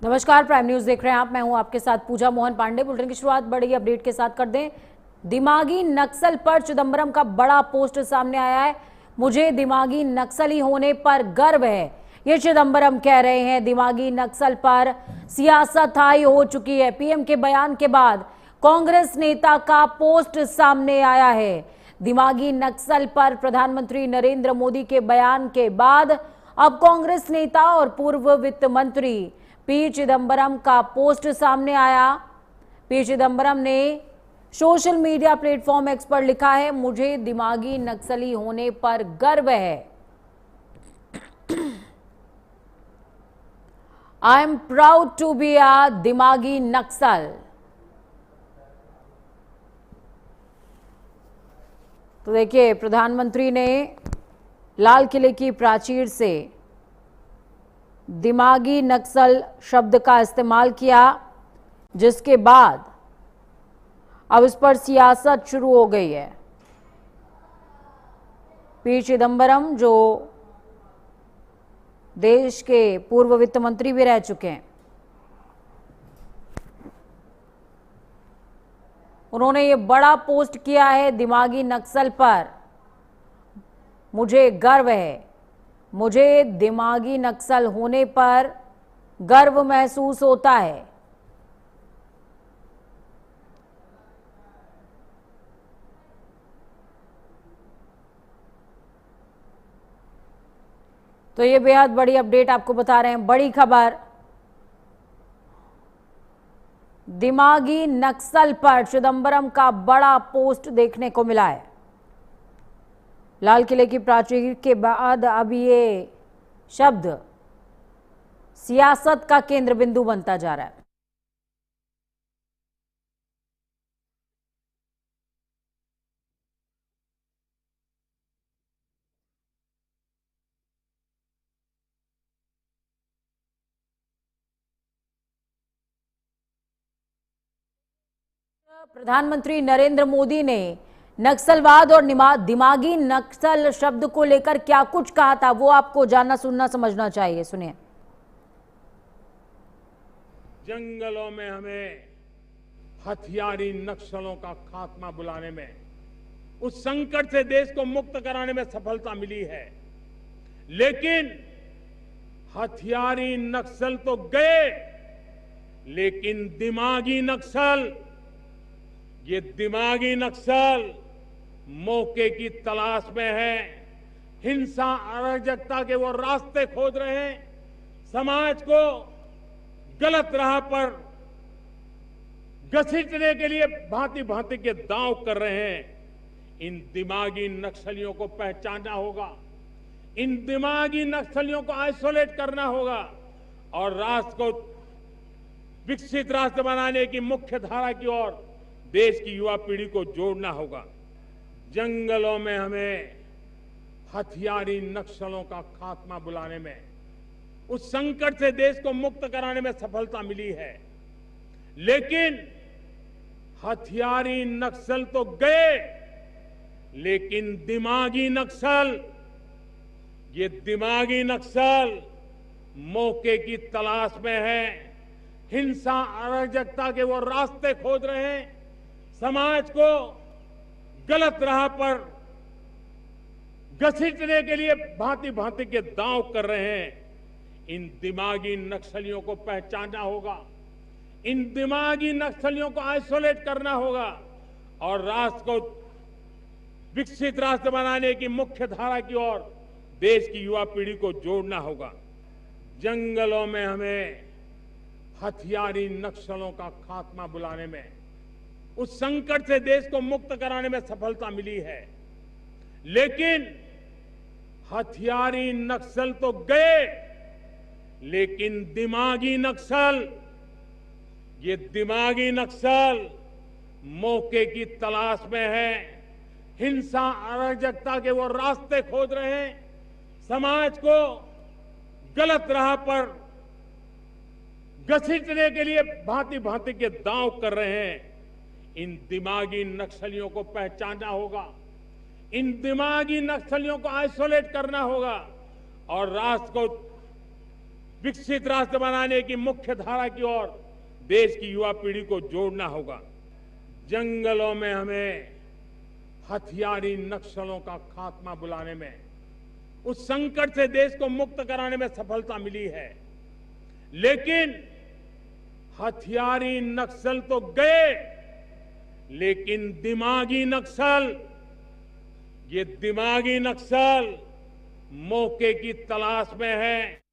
नमस्कार, prime news देख रहे हैं आप। मैं हूं आपके साथ पूजा मोहन पांडे। बुलेटिन की शुरुआत बड़ी अपडेट के साथ कर दें। दिमागी नक्सल पर चिदंबरम का बड़ा पोस्ट सामने आया है। मुझे दिमागी नक्सली होने पर गर्व है, ये चिदंबरम कह रहे हैं। दिमागी नक्सल पर सियासत हाई हो चुकी है। पीएम के बयान के बाद कांग्रेस नेता का पोस्ट सामने आया है। दिमागी नक्सल पर प्रधानमंत्री नरेंद्र मोदी के बयान के बाद अब कांग्रेस नेता और पूर्व वित्त मंत्री पी चिदंबरम का पोस्ट सामने आया। पी चिदंबरम ने सोशल मीडिया प्लेटफॉर्म एक्स पर लिखा है, मुझे दिमागी नक्सली होने पर गर्व है। I am proud to be a दिमागी नक्सल। तो देखिए, प्रधानमंत्री ने लाल किले की प्राचीर से दिमागी नक्सल शब्द का इस्तेमाल किया, जिसके बाद अब इस पर सियासत शुरू हो गई है। पी चिदंबरम जो देश के पूर्व वित्त मंत्री भी रह चुके हैं, उन्होंने ये बड़ा पोस्ट किया है दिमागी नक्सल पर। मुझे गर्व है, मुझे दिमागी नक्सल होने पर गर्व महसूस होता है। तो ये बेहद बड़ी अपडेट आपको बता रहे हैं। बड़ी खबर, दिमागी नक्सल पर चिदंबरम का बड़ा पोस्ट देखने को मिला है। लाल किले की प्राचीर के बाद अब ये शब्द सियासत का केंद्र बिंदु बनता जा रहा है। प्रधानमंत्री नरेंद्र मोदी ने नक्सलवाद और दिमागी नक्सल शब्द को लेकर क्या कुछ कहा था, वो आपको जानना, सुनना, समझना चाहिए। सुनिए। जंगलों में हमें हथियारी नक्सलों का खात्मा बुलाने में, उस संकट से देश को मुक्त कराने में सफलता मिली है। लेकिन हथियारी नक्सल तो गए, लेकिन दिमागी नक्सल, ये दिमागी नक्सल मौके की तलाश में है। हिंसा, अराजकता के वो रास्ते खोज रहे हैं। समाज को गलत राह पर घसीटने के लिए भांति भांति के दांव कर रहे हैं। इन दिमागी नक्सलियों को पहचानना होगा, इन दिमागी नक्सलियों को आइसोलेट करना होगा और राष्ट्र को विकसित राष्ट्र बनाने की मुख्य धारा की ओर देश की युवा पीढ़ी को जोड़ना होगा। जंगलों में हमें हथियारी नक्सलों का खात्मा बुलाने में, उस संकट से देश को मुक्त कराने में सफलता मिली है। लेकिन हथियारी नक्सल तो गए, लेकिन दिमागी नक्सल, ये दिमागी नक्सल मौके की तलाश में है। हिंसा, अराजकता के वो रास्ते खोज रहे हैं। समाज को गलत राह पर घसीटने के लिए भांति भांति के दांव कर रहे हैं। इन दिमागी नक्सलियों को पहचानना होगा, इन दिमागी नक्सलियों को आइसोलेट करना होगा और राष्ट्र को विकसित राष्ट्र बनाने की मुख्य धारा की ओर देश की युवा पीढ़ी को जोड़ना होगा। जंगलों में हमें हथियारी नक्सलों का खात्मा बुलाने में, उस संकट से देश को मुक्त कराने में सफलता मिली है। लेकिन हथियारी नक्सल तो गए, लेकिन दिमागी नक्सल, ये दिमागी नक्सल मौके की तलाश में है। हिंसा, अराजकता के वो रास्ते खोज रहे हैं। समाज को गलत राह पर घसीटने के लिए भांति भांति के दांव कर रहे हैं। इन दिमागी नक्सलियों को पहचानना होगा, इन दिमागी नक्सलियों को आइसोलेट करना होगा और राष्ट्र को विकसित राष्ट्र बनाने की मुख्य धारा की ओर देश की युवा पीढ़ी को जोड़ना होगा। जंगलों में हमें हथियारी नक्सलों का खात्मा बुलाने में, उस संकट से देश को मुक्त कराने में सफलता मिली है, लेकिन हथियारी नक्सल तो गए, लेकिन दिमागी नक्सल, ये दिमागी नक्सल मौके की तलाश में है।